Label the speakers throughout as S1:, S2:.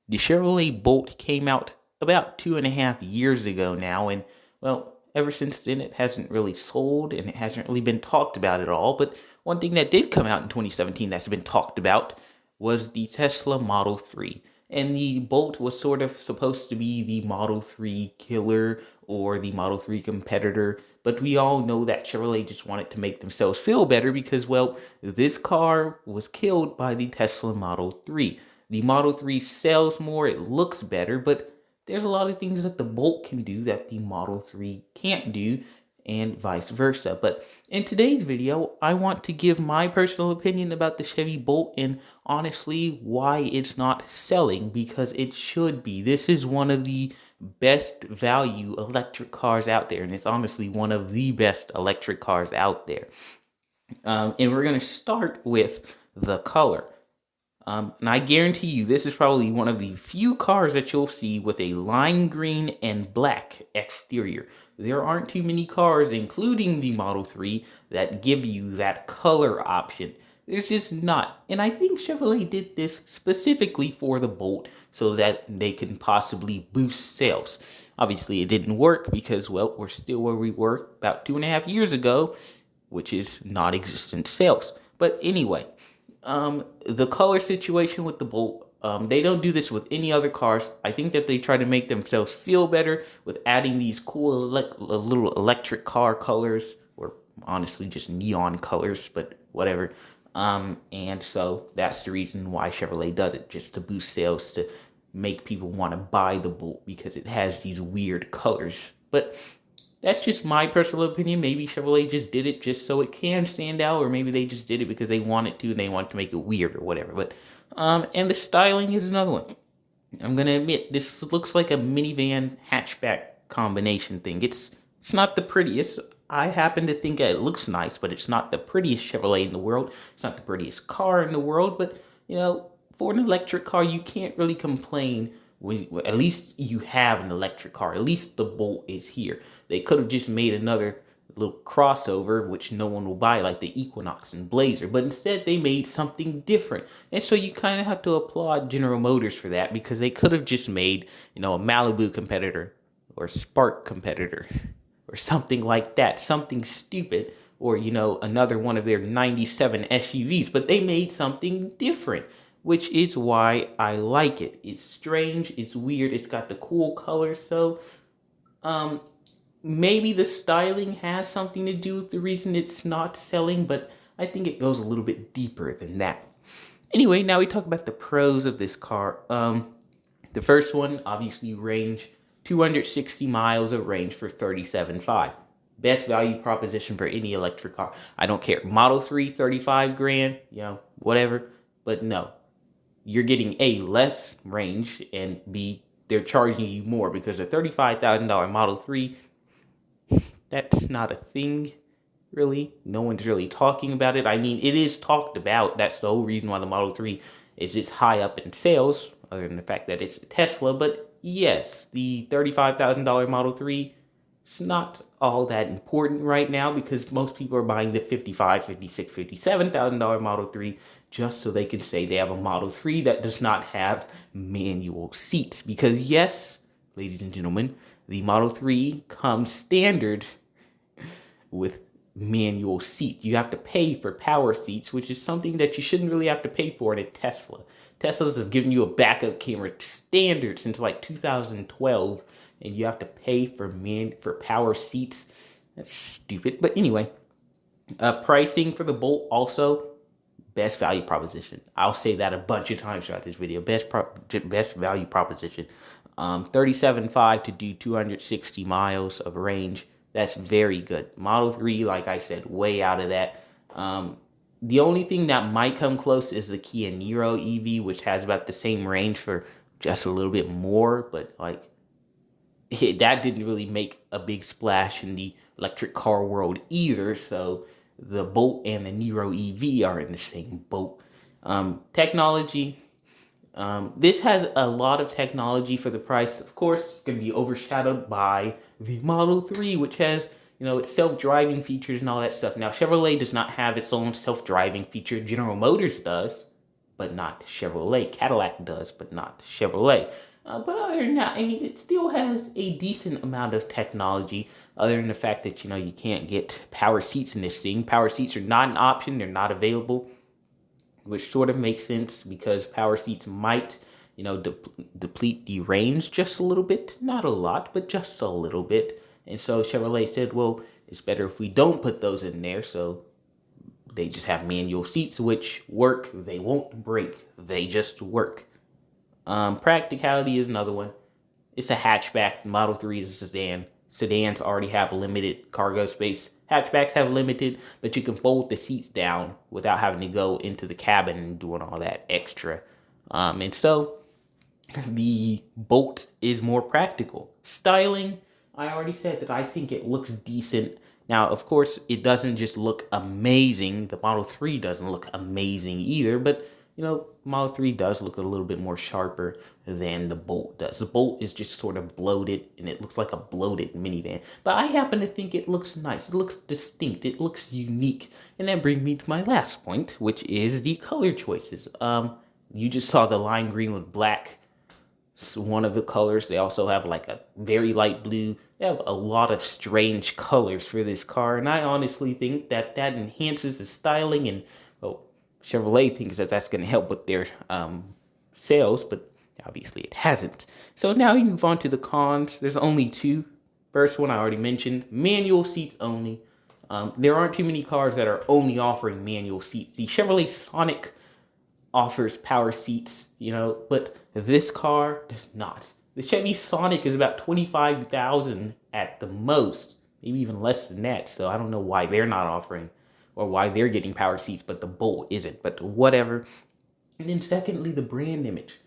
S1: The Chevrolet Bolt came out about 2.5 years ago now, and well, ever since then it hasn't really sold and it hasn't really been talked about at all. But one thing that did come out in 2017 that's been talked about was the Tesla Model 3. And the Bolt was sort of supposed to be the Model 3 killer or the Model 3 competitor. But we all know that Chevrolet just wanted to make themselves feel better because, well, this car was killed by the Tesla Model 3. The Model 3 sells more, it looks better, but there's a lot of things that the Bolt can do that the Model 3 can't do, and vice versa. But in today's video, I want to give my personal opinion about the Chevy Bolt and honestly why it's not selling, because it should be. This is one of the best value electric cars out there, and it's honestly one of the best electric cars out there. And we're going to start with the color. And I guarantee you, this is probably one of the few cars that you'll see with a lime green and black exterior. There aren't too many cars, including the Model 3, that give you that color option. There's just not. And I think Chevrolet did this specifically for the Bolt so that they can possibly boost sales. Obviously, it didn't work because, well, we're still where we were about 2.5 years ago, which is non-existent sales. But anyway, the color situation with the Bolt, they don't do this with any other cars. I think that they try to make themselves feel better with adding these cool little electric car colors, or honestly just neon colors, but whatever. And so that's the reason why Chevrolet does it, just to boost sales, to make people want to buy the Bolt because it has these weird colors. But that's just my personal opinion. Maybe Chevrolet just did it just so it can stand out, or maybe they just did it because they wanted to and they wanted to make it weird or whatever. But and the styling is another one. I'm gonna admit this looks like a minivan hatchback combination thing. It's not the prettiest. I happen to think it looks nice, but it's not the prettiest Chevrolet in the world. It's not the prettiest car in the world, but for an electric car, you can't really complain when at least you have an electric car. At least the Bolt is here. They could have just made another little crossover, which no one will buy, like the Equinox and Blazer, but instead they made something different. And so you kind of have to applaud General Motors for that, because they could have just made, a Malibu competitor or Spark competitor or something like that, something stupid, or another one of their 97 SUVs, but they made something different, which is why I like it. It's strange, it's weird, it's got the cool colors. So maybe the styling has something to do with the reason it's not selling, but I think it goes a little bit deeper than that. Anyway, now we talk about the pros of this car. The first one, obviously, range, 260 miles of range for $37,500. Best value proposition for any electric car. I don't care. Model 3, 35 grand, whatever. But no, you're getting A, less range, and B, they're charging you more, because a $35,000 Model 3, that's not a thing, really. No one's really talking about it. I mean, it is talked about. That's the whole reason why the Model 3 is just high up in sales, other than the fact that it's a Tesla. But yes, the $35,000 Model 3, it's not all that important right now, because most people are buying the $55,000, $56,000, $57,000 Model 3 just so they can say they have a Model 3 that does not have manual seats. Because yes, ladies and gentlemen, the Model 3 comes standard with manual seat. You have to pay for power seats, which is something that you shouldn't really have to pay for in a Tesla. Teslas have given you a backup camera standard since like 2012, and you have to pay for power seats. That's stupid. But anyway, pricing for the Bolt also, best value proposition. I'll say that a bunch of times throughout this video. Best value proposition. 37.5 to do 260 miles of range. That's very good. Model 3, like I said, way out of that. The only thing that might come close is the Kia Niro EV, which has about the same range for just a little bit more, but like that didn't really make a big splash in the electric car world either. So the Bolt and the Niro EV are in the same boat. Technology. This has a lot of technology for the price. Of course, it's going to be overshadowed by the Model 3, which has, its self-driving features and all that stuff. Now, Chevrolet does not have its own self-driving feature. General Motors does. but not Chevrolet. Cadillac does, but not Chevrolet. But other than that, I mean, it still has a decent amount of technology, other than the fact that, you can't get power seats in this thing. Power seats are not an option. They're not available, which sort of makes sense because power seats might, deplete the range just a little bit. Not a lot, but just a little bit. And so Chevrolet said, well, it's better if we don't put those in there. So they just have manual seats, which work. They won't break. They just work. Practicality is another one. It's a hatchback. Model 3 is a sedan. Sedans already have limited cargo space. Hatchbacks have limited, but you can fold the seats down without having to go into the cabin and doing all that extra. And so the Bolt is more practical. Styling, I already said that I think it looks decent. Now, of course, it doesn't just look amazing. The Model 3 doesn't look amazing either, but Model 3 does look a little bit more sharper than the Bolt does. The Bolt is just sort of bloated, and it looks like a bloated minivan. But I happen to think it looks nice. It looks distinct. It looks unique. And that brings me to my last point, which is the color choices. You just saw the lime green with black. It's one of the colors. They also have like a very light blue. They have a lot of strange colors for this car, and I honestly think that enhances the styling. And Chevrolet thinks that that's going to help with their sales, but obviously it hasn't. So now we move on to the cons. There's only two. First one I already mentioned, manual seats only. There aren't too many cars that are only offering manual seats. The Chevrolet Sonic offers power seats, but this car does not. The Chevy Sonic is about $25,000 at the most, maybe even less than that. So I don't know why they're not offering or why they're getting power seats, but the Bolt isn't, but whatever. And then secondly, the brand image.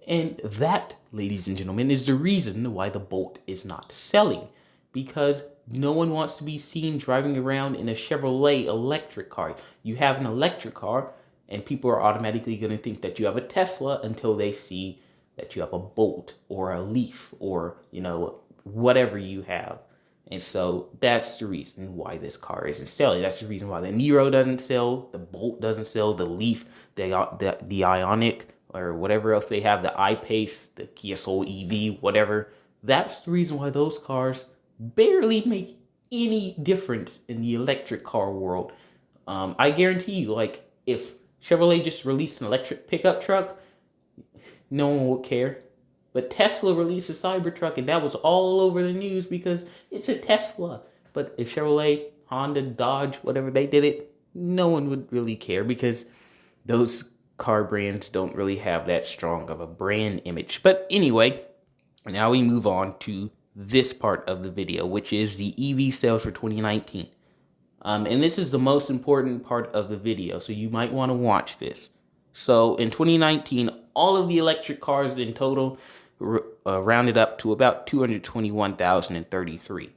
S1: And that, ladies and gentlemen, is the reason why the Bolt is not selling. Because no one wants to be seen driving around in a Chevrolet electric car. You have an electric car, and people are automatically going to think that you have a Tesla until they see that you have a Bolt or a Leaf or, whatever you have. And so that's the reason why this car isn't selling. That's the reason why the Niro doesn't sell, the Bolt doesn't sell, the Leaf, the Ioniq, or whatever else they have, the I-Pace, the Kia Soul EV, whatever. That's the reason why those cars barely make any difference in the electric car world. I guarantee you, like, if Chevrolet just released an electric pickup truck, no one would care. But Tesla released a Cybertruck, and that was all over the news because it's a Tesla. But if Chevrolet, Honda, Dodge, whatever, they did it, no one would really care because those car brands don't really have that strong of a brand image. But anyway, now we move on to this part of the video, which is the EV sales for 2019. And this is the most important part of the video, so you might want to watch this. So in 2019, all of the electric cars in total rounded up to about 221,033.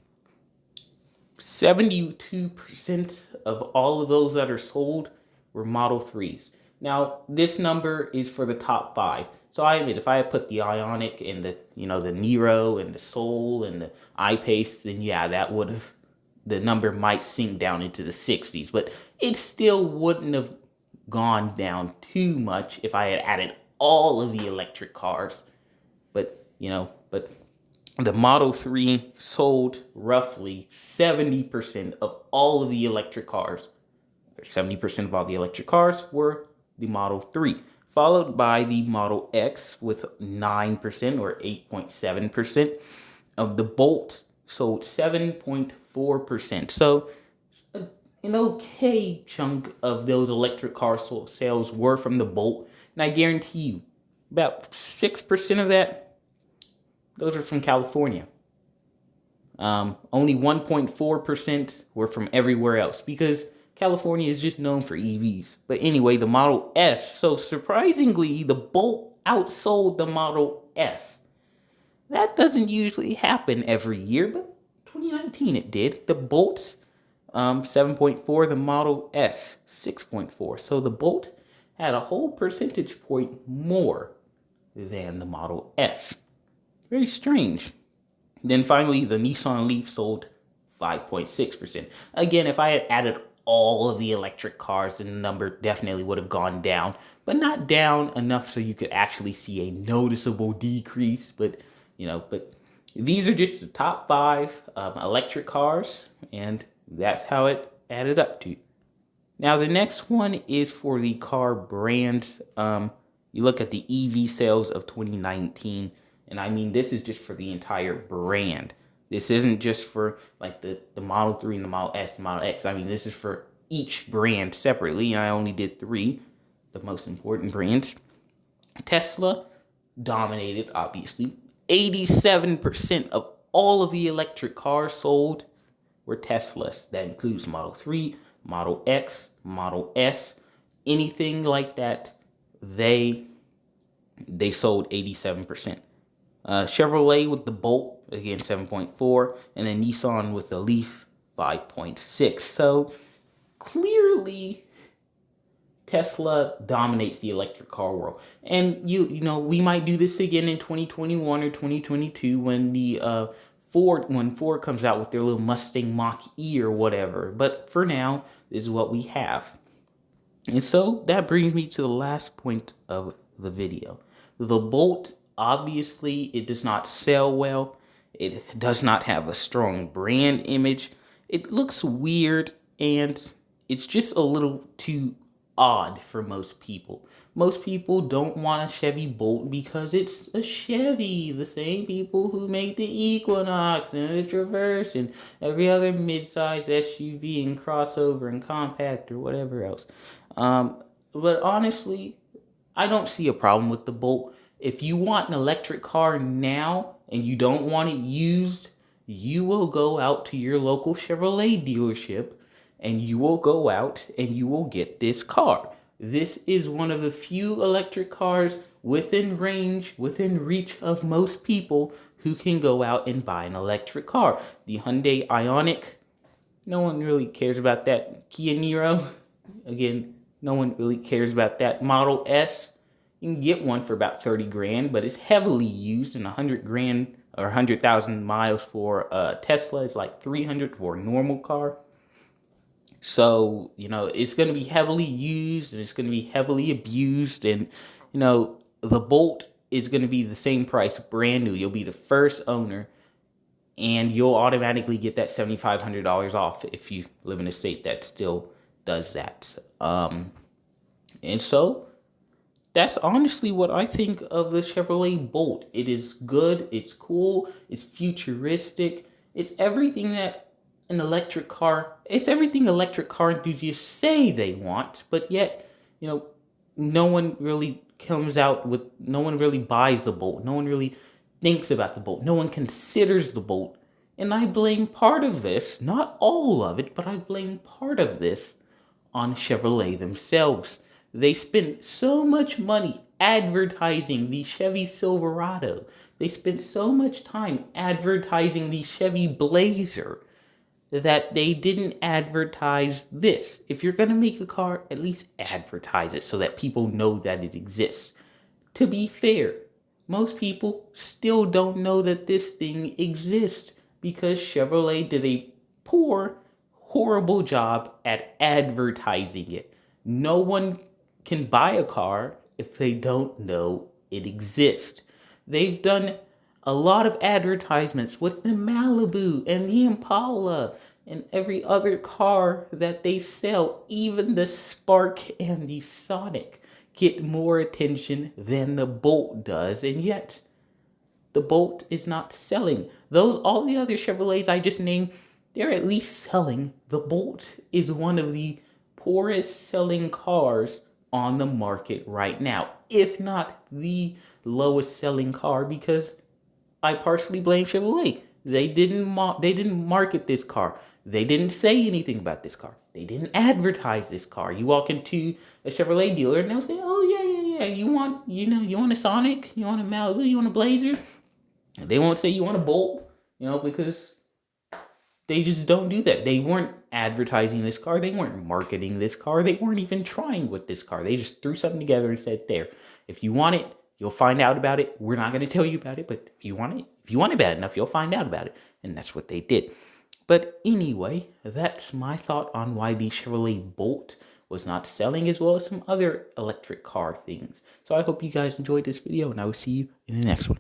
S1: 72% of all of those that are sold were Model 3s. Now, this number is for the top 5. So I admit, if I had put the Ioniq and the Niro and the Soul and the I-Pace, then yeah, the number might sink down into the 60s, but it still wouldn't have gone down too much if I had added all of the electric cars. But the Model 3 sold roughly 70% of all of the electric cars. 70% of all the electric cars were the Model 3, followed by the Model X with 9% or 8.7%. Of the Bolt sold 7.4%. So an okay chunk of those electric car sales were from the Bolt. And I guarantee you, about 6% of that, those are from California. Only 1.4% were from everywhere else because California is just known for EVs. But anyway, the Model S. So surprisingly, the Bolt outsold the Model S. That doesn't usually happen every year, but 2019 it did. The Bolt's 7.4, the Model S 6.4. So the Bolt had a whole percentage point more than the Model S. Very strange. Then finally, the Nissan Leaf sold 5.6%. Again, if I had added all of the electric cars, then the number definitely would have gone down, but not down enough so you could actually see a noticeable decrease. But these are just the top five electric cars, and that's how it added up to. Now, the next one is for the car brands. You look at the EV sales of 2019, and I mean, this is just for the entire brand. This isn't just for like the Model 3 and the Model S and Model X. I mean, this is for each brand separately. I only did three, the most important brands. Tesla dominated, obviously. 87% of all of the electric cars sold were Teslas. That includes Model 3, Model X, Model S, anything like that. They sold 87%. Chevrolet with the Bolt, again 7.4, and then Nissan with the Leaf 5.6. So clearly Tesla dominates the electric car world. And you know, we might do this again in 2021 or 2022 when the Ford comes out with their little Mustang Mach-E or whatever. But for now, this is what we have. And so that brings me to the last point of the video. The Bolt, obviously, it does not sell well. It does not have a strong brand image. It looks weird, and it's just a little too odd for most people. Most people don't want a Chevy Bolt because it's a Chevy. The same people who make the Equinox and the Traverse and every other mid-size SUV and crossover and compact or whatever else. But honestly, I don't see a problem with the Bolt. If you want an electric car now and you don't want it used, you will go out to your local Chevrolet dealership and you will go out and you will get this car. This is one of the few electric cars within range, within reach of most people who can go out and buy an electric car. The Hyundai Ioniq, no one really cares about that. Kia Niro, again, no one really cares about that. Model S, you can get one for about 30 grand, but it's heavily used, and 100 grand or 100,000 miles for a Tesla is like 300 for a normal car. So, you know, it's going to be heavily used and it's going to be heavily abused. And, you know, the Bolt is going to be the same price, brand new. You'll be the first owner and you'll automatically get that $7,500 off if you live in a state that still does that. And so that's honestly what I think of the Chevrolet Bolt. It is good, it's cool, it's futuristic, it's everything that it's everything electric car enthusiasts say they want, but yet, you know, no one really buys the Bolt. No one really thinks about the Bolt. No one considers the Bolt. And I blame part of this, not all of it, but I blame part of this on Chevrolet themselves. They spent so much money advertising the Chevy Silverado. They spent so much time advertising the Chevy Blazer that they didn't advertise this. If you're going to make a car, at least advertise it so that people know that it exists. To be fair, most people still don't know that this thing exists because Chevrolet did a poor, horrible job at advertising it. No one can buy a car if they don't know it exists. They've done a lot of advertisements with the Malibu and the Impala and every other car that they sell. Even the Spark and the Sonic get more attention than the Bolt does, and yet the Bolt is not selling. All the other Chevrolets I just named, they're at least selling. The Bolt is one of the poorest selling cars on the market right now, if not the lowest selling car, because I partially blame Chevrolet. They didn't market this car. They didn't say anything about this car. They didn't advertise this car. You walk into a Chevrolet dealer and they'll say, "Oh yeah. You want a Sonic? You want a Malibu? You want a Blazer?" And they won't say you want a Bolt, because they just don't do that. They weren't advertising this car. They weren't marketing this car. They weren't even trying with this car. They just threw something together and said, "There, if you want it, you'll find out about it. We're not going to tell you about it, but if you want it bad enough, you'll find out about it." And that's what they did. But anyway, that's my thought on why the Chevrolet Bolt was not selling, as well as some other electric car things. So I hope you guys enjoyed this video, and I will see you in the next one.